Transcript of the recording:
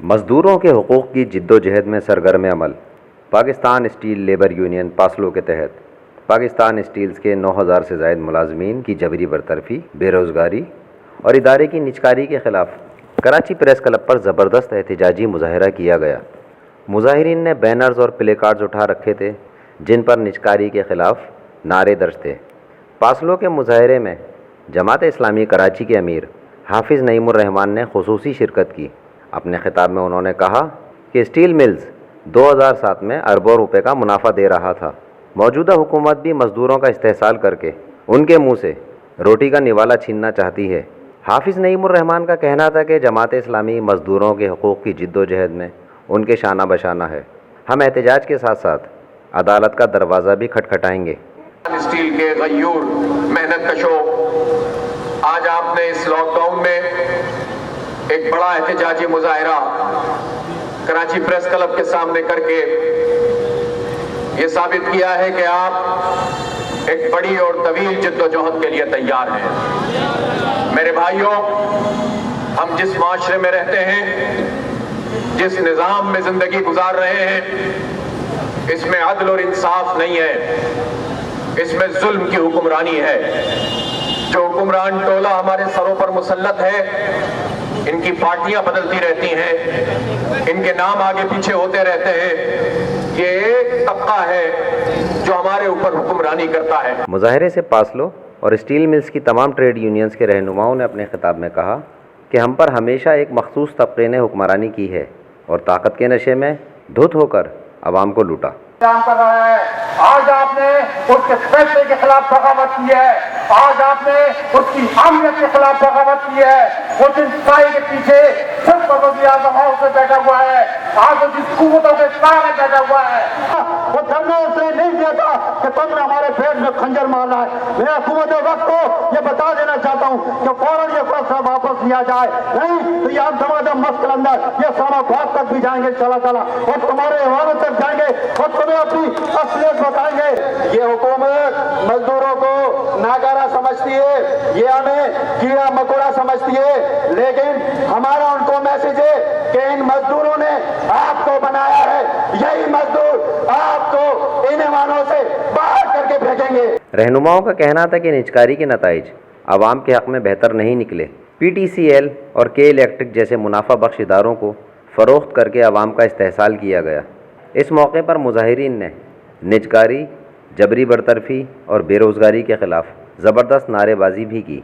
مزدوروں کے حقوق کی جد و جہد میں سرگرم عمل۔ پاکستان اسٹیل لیبر یونین پاسلو کے تحت پاکستان اسٹیلز کے 9,000 سے زائد ملازمین کی جبری برطرفی، بے روزگاری اور ادارے کی نجکاری کے خلاف کراچی پریس کلب پر زبردست احتجاجی مظاہرہ کیا گیا۔ مظاہرین نے بینرز اور پلے کارڈز اٹھا رکھے تھے جن پر نجکاری کے خلاف نعرے درج تھے۔ پاسلو کے مظاہرے میں جماعت اسلامی کراچی کے امیر حافظ نعیم الرحمان نے خصوصی شرکت کی۔ اپنے خطاب میں انہوں نے کہا کہ اسٹیل ملز 2007 میں اربوں روپے کا منافع دے رہا تھا۔ موجودہ حکومت بھی مزدوروں کا استحصال کر کے ان کے منہ سے روٹی کا نوالا چھیننا چاہتی ہے۔ حافظ نعیم الرحمان کا کہنا تھا کہ جماعت اسلامی مزدوروں کے حقوق کی جد و جہد میں ان کے شانہ بشانہ ہے۔ ہم احتجاج کے ساتھ ساتھ عدالت کا دروازہ بھی کھٹکھٹائیں گے۔ اسٹیل کے غیور محنت کشوں، آج آپ نے اس لاک ڈاؤن میں ایک بڑا احتجاجی مظاہرہ کراچی پریس کلب کے سامنے کر کے یہ ثابت کیا ہے کہ آپ ایک بڑی اور طویل جد و جہد کے لیے تیار ہیں۔ میرے بھائیوں، ہم جس معاشرے میں رہتے ہیں، جس نظام میں زندگی گزار رہے ہیں، اس میں عدل اور انصاف نہیں ہے، اس میں ظلم کی حکمرانی ہے۔ جو حکمران ٹولہ ہمارے سروں پر مسلط ہے، ان کی پارٹیاں بدلتی رہتی ہیں، ان کے نام آگے پیچھے ہوتے رہتے ہیں، یہ ایک طبقہ ہے جو ہمارے اوپر حکمرانی کرتا ہے۔ مظاہرے سے پاسلو اور اسٹیل ملز کی تمام ٹریڈ یونینز کے رہنماؤں نے اپنے خطاب میں کہا کہ ہم پر ہمیشہ ایک مخصوص طبقے نے حکمرانی کی ہے اور طاقت کے نشے میں دھت ہو کر عوام کو لوٹا۔ کر رہا ہے۔ آج آپ نے اس کے فیصلے کے خلاف بغاوت کی ہے، آج آپ نے اس کی اہمیت کے خلاف بغاوت کی ہے۔ وہ جن سائے کے پیچھے صرف وزیر اعظم ہاؤس سے بیٹھا ہوا ہے، آج وہ جس قوتوں کے سارے بیٹھا ہوا ہے، وہ دھرنا اس نے نہیں دیا تھا کہ تم نے ہمارے پیٹ میں خنجر مارنا ہے۔ میں حکومت وقت کو یہ بتا دینا چاہتا ہوں کہ فوراً یہ فیصلہ واپس لیا جائے، نہیں تو یہ ہم سماجہ مسجد کے اندر یہ اسلام آباد تک بھی جائیں گے انشاءاللہ تعالیٰ، اور تمہارے حوالے تک جائیں گے اور تمہیں اپنی اصلیت بتائیں گے۔ یہ حکومت مزدوروں کو ناکارہ سمجھتی ہے، یہ ہمیں کیڑا مکوڑا سمجھتی ہے، لیکن ہمارا ان کو میسج ہے کہ ان مزدوروں نے آپ کو بنایا ہے، یہی مزدور آپ کو ان ایوانوں سے باہر کر کے پھینکیں گے۔ رہنماؤں کا کہنا تھا کہ نجکاری کے نتائج عوام کے حق میں بہتر نہیں نکلے۔ پی ٹی سی ایل اور کے الیکٹرک جیسے منافع بخش اداروں کو فروخت کر کے عوام کا استحصال کیا گیا۔ اس موقع پر مظاہرین نے نجکاری، جبری برطرفی اور بے روزگاری کے خلاف زبردست نعرے بازی بھی کی۔